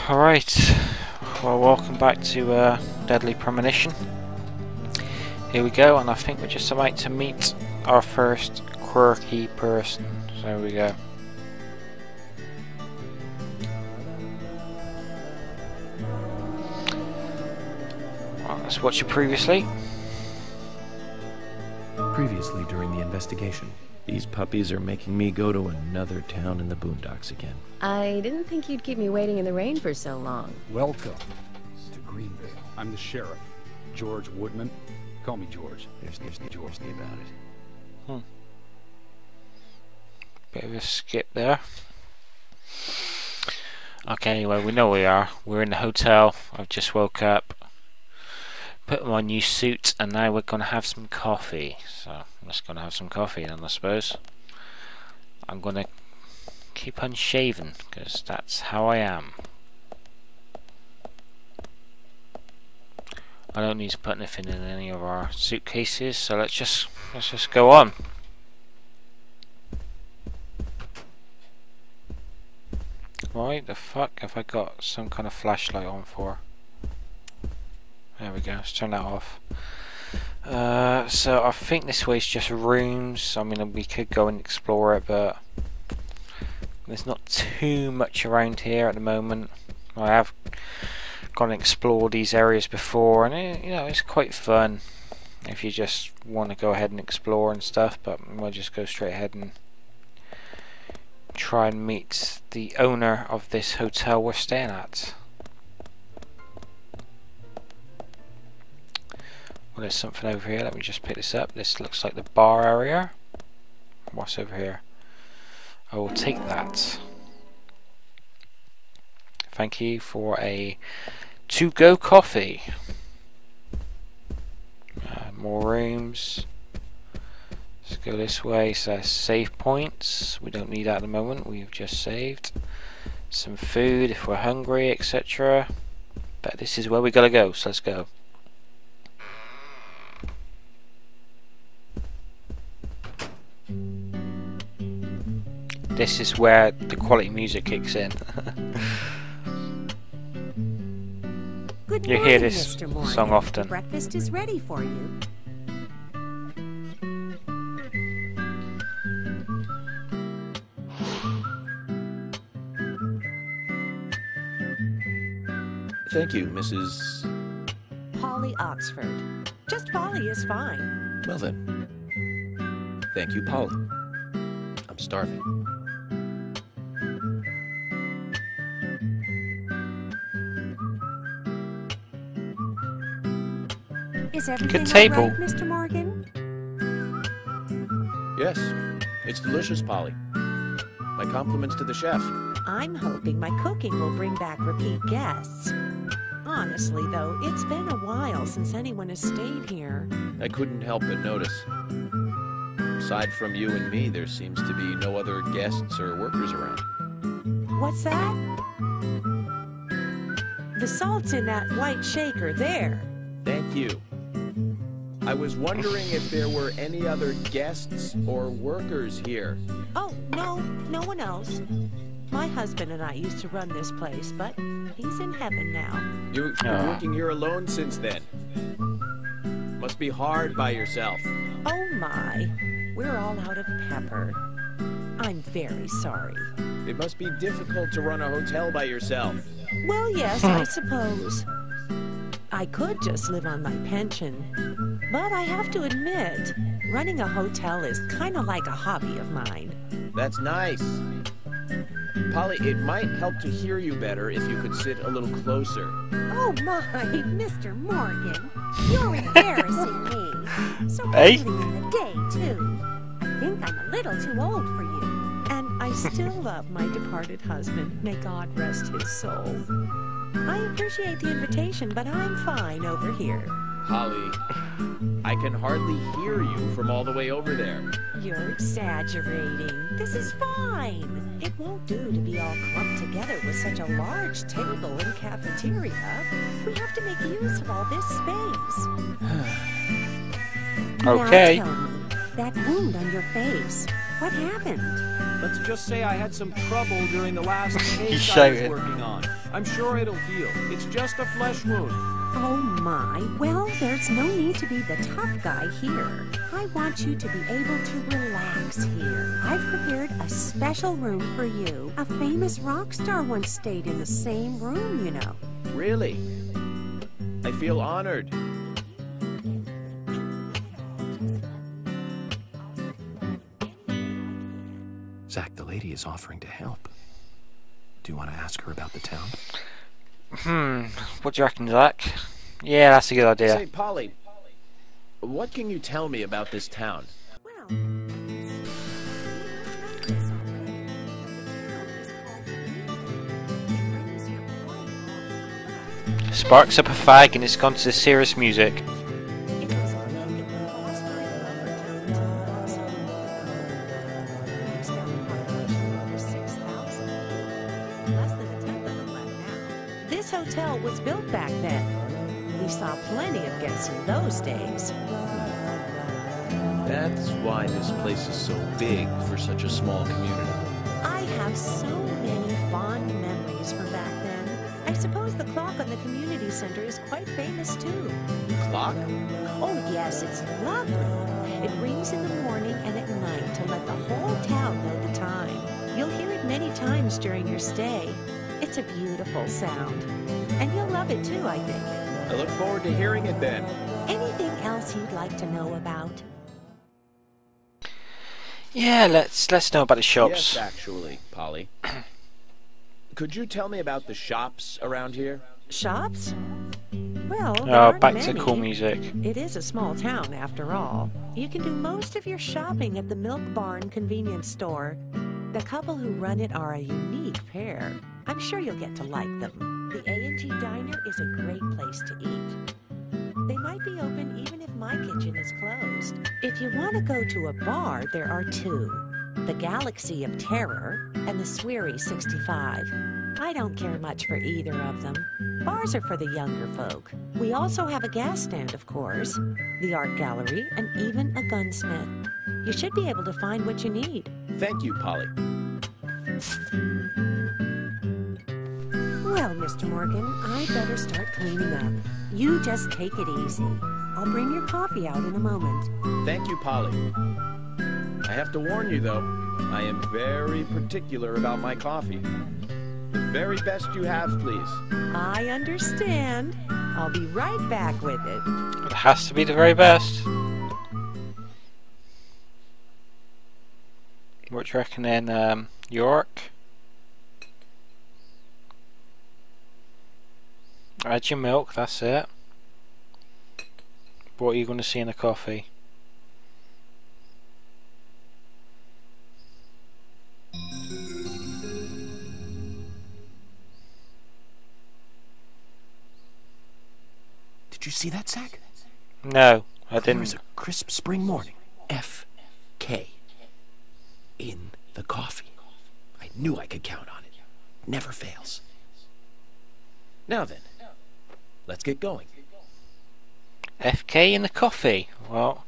Alright, well, welcome back to Deadly Premonition. Here we go, and I think we're just about to meet our first quirky person. So there we go. Well, let's watch it previously. Previously during the investigation. These puppies are making me go to another town in the boondocks again. I didn't think you'd keep me waiting in the rain for so long. Welcome to Greenville. I'm the sheriff, George Woodman. Call me George. There's George about it. Bit of a skip there. Okay, anyway, we know where we are. We're in the hotel. I've just woke up, put on my new suit, and now we're gonna have some coffee. So let's gonna have some coffee then, I suppose. I'm gonna keep unshaven because that's how I am. I don't need to put anything in any of our suitcases, so let's just go on. Why the fuck have I got some kind of flashlight on for? There we go, let's turn that off. So I think this way is just rooms. I mean, we could go and explore it, but there's not too much around here at the moment. I have gone and explored these areas before, and you know, it's quite fun if you just want to go ahead and explore and stuff, but we'll just go straight ahead and try and meet the owner of this hotel we're staying at. Well, there's something over here. Let me just pick this up. This looks like the bar area. What's over here? I will take that. Thank you for a to-go coffee. More rooms. Let's go this way. So save points. We don't need that at the moment. We've just saved. Some food if we're hungry, etc. But this is where we gotta go. So let's go. This is where the quality music kicks in. Good You morning, hear this Mr. Morgan. song often. Breakfast is ready for you. Thank you, Mrs. Polly Oxford. Just Polly is fine. Well then. Thank you, Polly. I'm starving. Is everything table. all right, Mr. Morgan? Yes, it's delicious, Polly. My compliments to the chef. I'm hoping my cooking will bring back repeat guests. Honestly, though, it's been a while since anyone has stayed here. I couldn't help but notice. Aside from you and me, there seems to be no other guests or workers around. What's that? The salt's in that white shaker there. Thank you. I was wondering if there were any other guests or workers here. Oh, no one else. My husband and I used to run this place, but he's in heaven now. You're working here alone since then. Must be hard by yourself. Oh my, we're all out of pepper. I'm very sorry. It must be difficult to run a hotel by yourself. Well, yes, I suppose. I could just live on my pension, but I have to admit, running a hotel is kind of like a hobby of mine. That's nice. Polly, it might help to hear you better if you could sit a little closer. Oh my, Mr. Morgan, you're embarrassing me. So Hey? early in the day, too. I think I'm a little too old for you. And I still love my departed husband. May God rest his soul. I appreciate the invitation, but I'm fine over here. Polly, I can hardly hear you from all the way over there. You're exaggerating. This is fine. It won't do to be all clumped together with such a large table and cafeteria. We have to make use of all this space. Okay. Now tell me, that wound on your face, what happened? Let's just say I had some trouble during the last He's case I was shouting. working on. I'm sure it'll heal. It's just a flesh wound. Oh my, well, there's no need to be the tough guy here. I want you to be able to relax here. I've prepared a special room for you. A famous rock star once stayed in the same room, you know. Really? I feel honored. Zach, the lady is offering to help. Do you want to ask her about the town? What do you reckon, Zach? Yeah, that's a good idea. Say, Polly, what can you tell me about this town? Well, Sparks up a fag and it's gone to the serious music. This hotel was built back then. We saw plenty of guests in those days. That's why this place is so big for such a small community. I have so many fond memories from back then. I suppose the clock on the community center is quite famous too. Clock? Oh yes, it's lovely. It rings in the morning and at night to let the whole town know the time. You'll hear it many times during your stay. It's a beautiful sound. And you'll love it too, I think. I look forward to hearing it then. Anything else you'd like to know about? Yeah, let's know about the shops. Yes, actually, Polly. Could you tell me about the shops around here? Shops? Well, there Oh, aren't back many. to cool music. It is a small town, after all. You can do most of your shopping at the Milk Barn convenience store. The couple who run it are a unique pair. I'm sure you'll get to like them. The A&G Diner is a great place to eat. They might be open even if my kitchen is closed. If you want to go to a bar, there are two. The Galaxy of Terror and the Sweary 65. I don't care much for either of them. Bars are for the younger folk. We also have a gas stand, of course, the art gallery, and even a gunsmith. You should be able to find what you need. Thank you, Polly. Well, Mr. Morgan, I'd better start cleaning up. You just take it easy. I'll bring your coffee out in a moment. Thank you, Polly. I have to warn you, though, I am very particular about my coffee. The very best you have, please. I understand. I'll be right back with it. It has to be the very best. What do you reckon in York? Add your milk, that's it. What are you going to see in the coffee? Did you see that, Zach? No, I Clear as didn't. a crisp spring morning. F.K. in the coffee. I knew I could count on it. Never fails. Now then, let's get going. FK in the coffee. Well,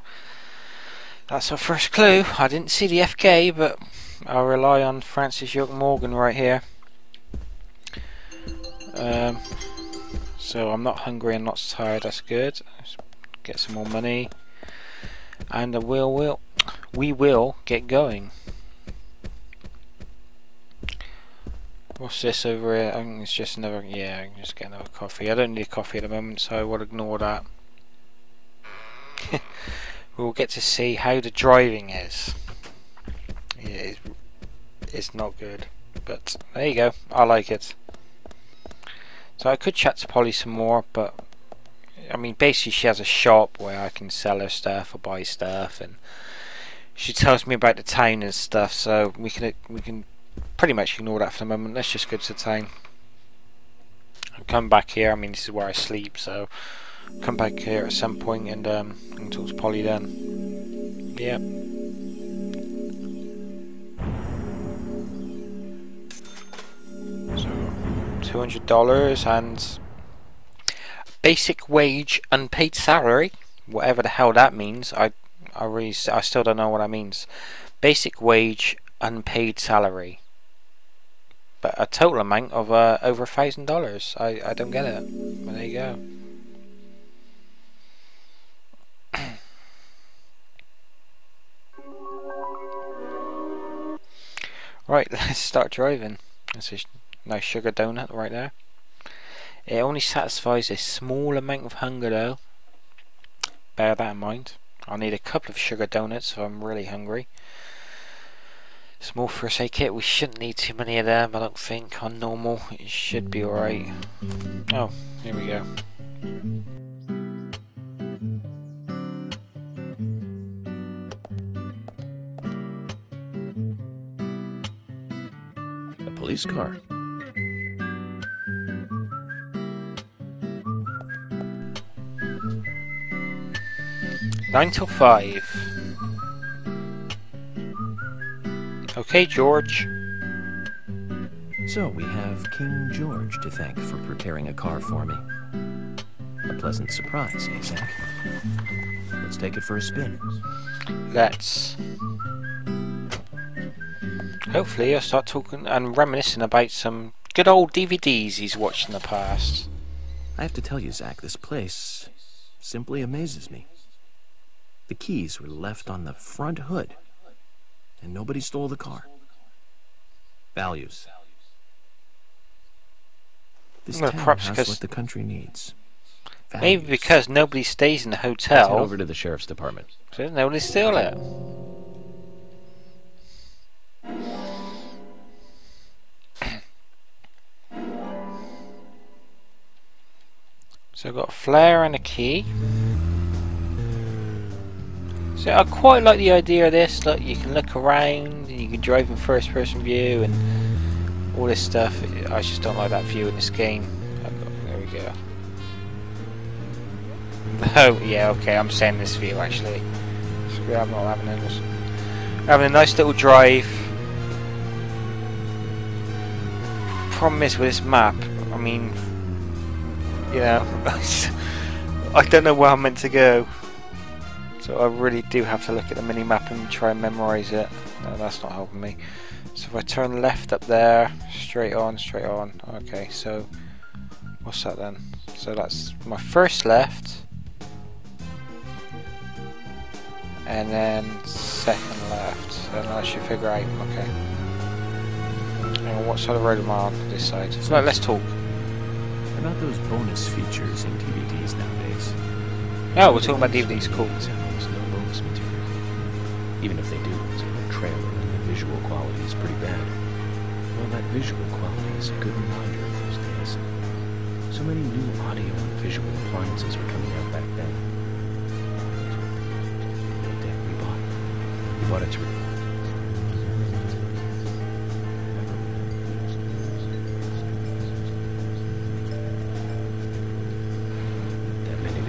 that's our first clue. I didn't see the FK, but I'll rely on Francis York Morgan right here. So I'm not hungry and not tired. That's good. Let's get some more money, and we will get going. What's this over here? I think it's just another. Yeah, I can just get another coffee. I don't need a coffee at the moment, so I will ignore that. We'll get to see how the driving is. Yeah, it's not good, but there you go. I like it. So I could chat to Polly some more, but I mean, basically she has a shop where I can sell her stuff or buy stuff, and she tells me about the town and stuff. So we can pretty much ignore that for the moment. Let's just go to the town. I'll come back here. I mean, this is where I sleep, so I'll come back here at some point and talk to Polly then. Yeah. So $200 and basic wage, unpaid salary, whatever the hell that means. I still don't know what that means. Basic wage, unpaid salary. but a total amount of over $1,000. I don't get it. But there you go. Right, let's start driving. That's a nice sugar donut right there. It only satisfies a small amount of hunger though. Bear that in mind. I'll need a couple of sugar donuts if I'm really hungry. Small first aid kit, we shouldn't need too many of them, I don't think. On normal, it should be alright. Oh, here we go. A police car. Nine till 5. Okay, George. So we have King George to thank for preparing a car for me. A pleasant surprise, eh, Zach? Let's take it for a spin. Let's. Hopefully I'll start talking and reminiscing about some good old DVDs he's watched in the past. I have to tell you, Zach, this place simply amazes me. The keys were left on the front hood, and nobody stole the car. Values. This Well, town perhaps has 'cause- what the country needs. Maybe Values. because nobody stays in the Let's head hotel, over to the sheriff's department. so nobody steal it. So I've got a flare and a key. So I quite like the idea of this. Look, you can look around and you can drive in first person view and all this stuff. I just don't like that view in this game. There we go. Oh yeah, okay, I'm saying this view actually. I'm not having this. Having a nice little drive. Problem is with this map, I mean, you know, I don't know where I'm meant to go. So I really do have to look at the mini-map and try and memorise it. No, that's not helping me. So if I turn left up there, straight on, okay, so what's that then? So that's my first left, and then second left, and I should figure out, okay. Hang on, what side of the road am I on? This side. So let's talk. About those bonus features in DVDs nowadays. Oh, we're talking about DVDs, cool. There's no bonus material. Even if they do, it's a trailer and the visual quality is pretty bad. Well, that visual quality is a good reminder of those days. So many new audio and visual appliances were coming out back then. We bought it to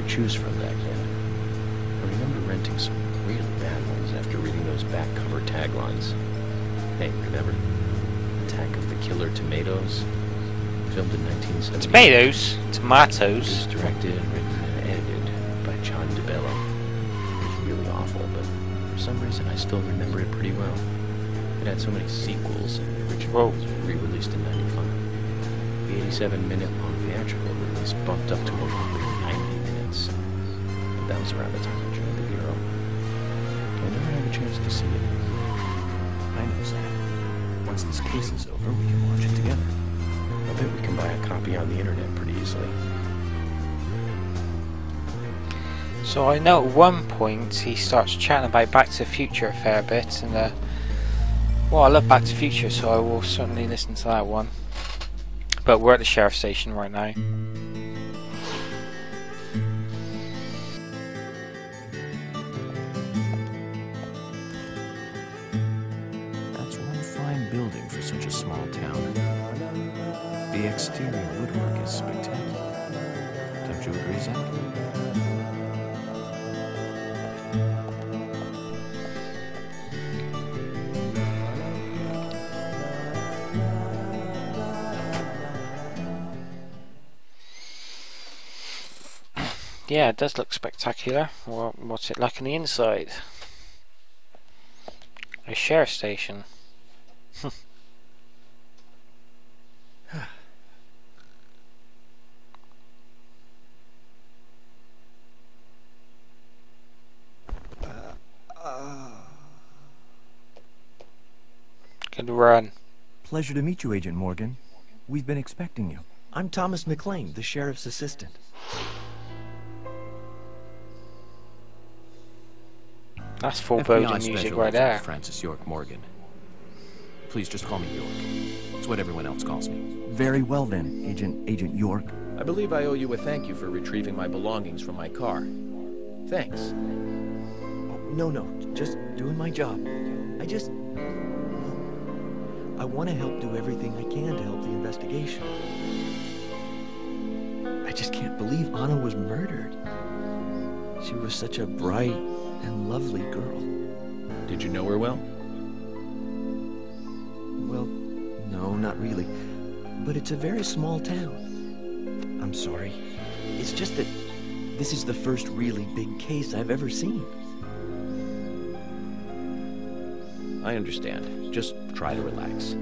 choose from back then. I remember renting some really bad ones after reading those back cover taglines. Hey, remember? Attack of the Killer Tomatoes? Filmed in 1970. Tomatoes? It Tomatoes? was directed, written, and edited by John DeBello. It was really awful, but for some reason I still remember it pretty well. It had so many sequels, and the original was re-released in 95. The 87-minute long theatrical release bumped up to over 90 minutes. But that was around the time I joined the Bureau. I never had a chance to see it. I know, Zach. Once this case is over, we can watch it together. I bet we can buy a copy on the internet pretty easily. So I know at one point he starts chatting about Back to the Future a fair bit, and well, I love Back to the Future, so I will certainly listen to that one. But we're at the sheriff's station right now. That's one fine building for such a small town. The exterior woodwork is spectacular. Don't you agree, Zach? Yeah, it does look spectacular. Well, what's it like on the inside? A sheriff station. and run. Pleasure to meet you, Agent Morgan. We've been expecting you. I'm Thomas McLean, the sheriff's assistant. That's foreboding FBI music Special right Agent there. Francis York Morgan. Please just call me York. It's what everyone else calls me. Very well then, Agent York. I believe I owe you a thank you for retrieving my belongings from my car. Thanks. No, just doing my job. I want to help do everything I can to help the investigation. I just can't believe Anna was murdered. She was such a bright and lovely girl. Did you know her well? Well, no, not really. But it's a very small town. I'm sorry. It's just that this is the first really big case I've ever seen. I understand. Just try to relax.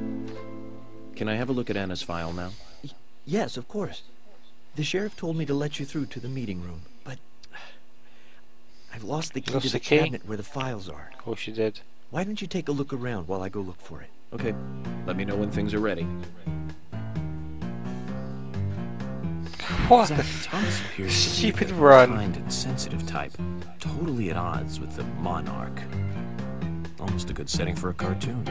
Can I have a look at Anna's file now? Yes, of course. The sheriff told me to let you through to the meeting room, but I've lost the key to the cabinet where the files are. Of course you did. Why don't you take a look around while I go look for it? Okay. Let me know when things are ready. What? Thomas appears to be Stupid the run. kind and sensitive type, totally at odds with the monarch. Almost a good setting for a cartoon.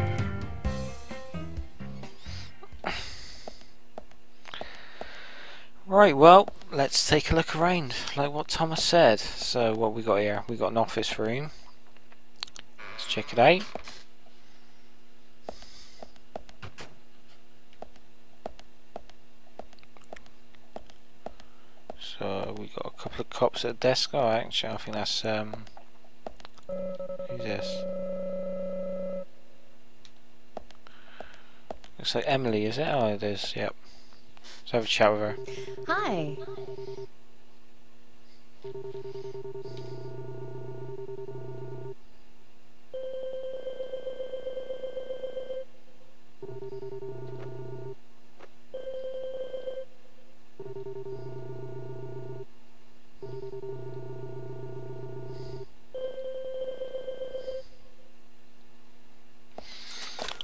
Right, well, let's take a look around, like what Thomas said. So, what we got here? We got an office room. Let's check it out. So, we got a couple of cops at the desk. Oh, actually, I think that's, who's this? Looks like Emily, is it? Oh, it is, yep. Let's have a chat with her. Hi.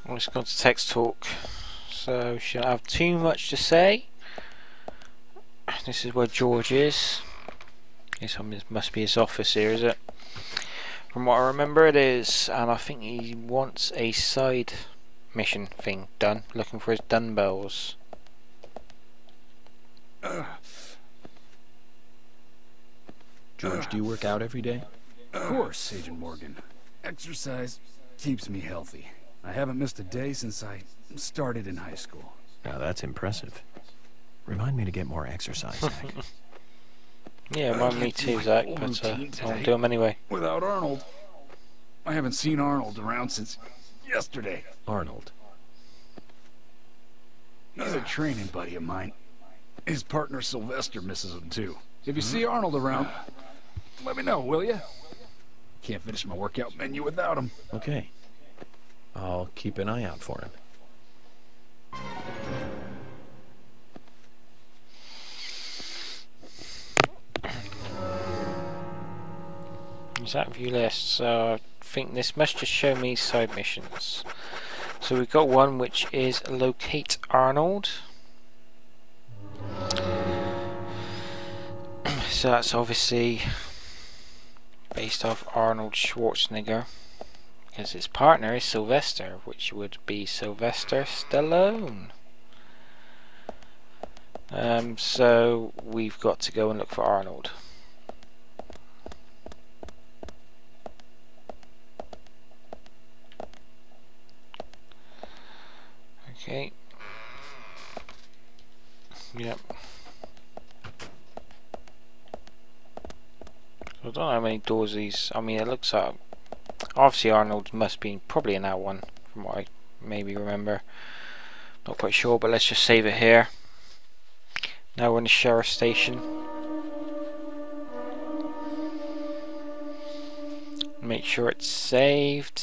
I'm just going to text talk, so she don't have too much to say. This is where George is. This must be his office here, is it? From what I remember it is, and I think he wants a side mission thing done, looking for his dumbbells. George, do you work out every day? Of course, Agent Morgan. Exercise keeps me healthy. I haven't missed a day since I started in high school. Now that's impressive. Remind me to get more exercise, Zach. Yeah, remind me too, Zach, but I'll do them anyway. Without Arnold. I haven't seen Arnold around since yesterday. Arnold. He's a training buddy of mine. His partner Sylvester misses him too. If you see Arnold around, let me know, will you? Can't finish my workout menu without him. Okay. I'll keep an eye out for him. Is that view list? So I think this must just show me side missions. So we've got one which is locate Arnold. So that's obviously based off Arnold Schwarzenegger, because his partner is Sylvester, which would be Sylvester Stallone. So we've got to go and look for Arnold. Okay. Yep. I don't know how many doors these. I mean, it looks like obviously Arnold must be probably in that one, from what I maybe remember. Not quite sure, but let's just save it here. Now we're in the sheriff station. Make sure it's saved.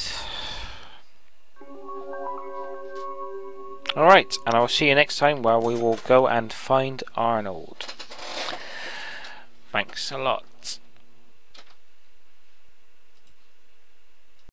Alright, and I will see you next time where we will go and find Arnold. Thanks a lot.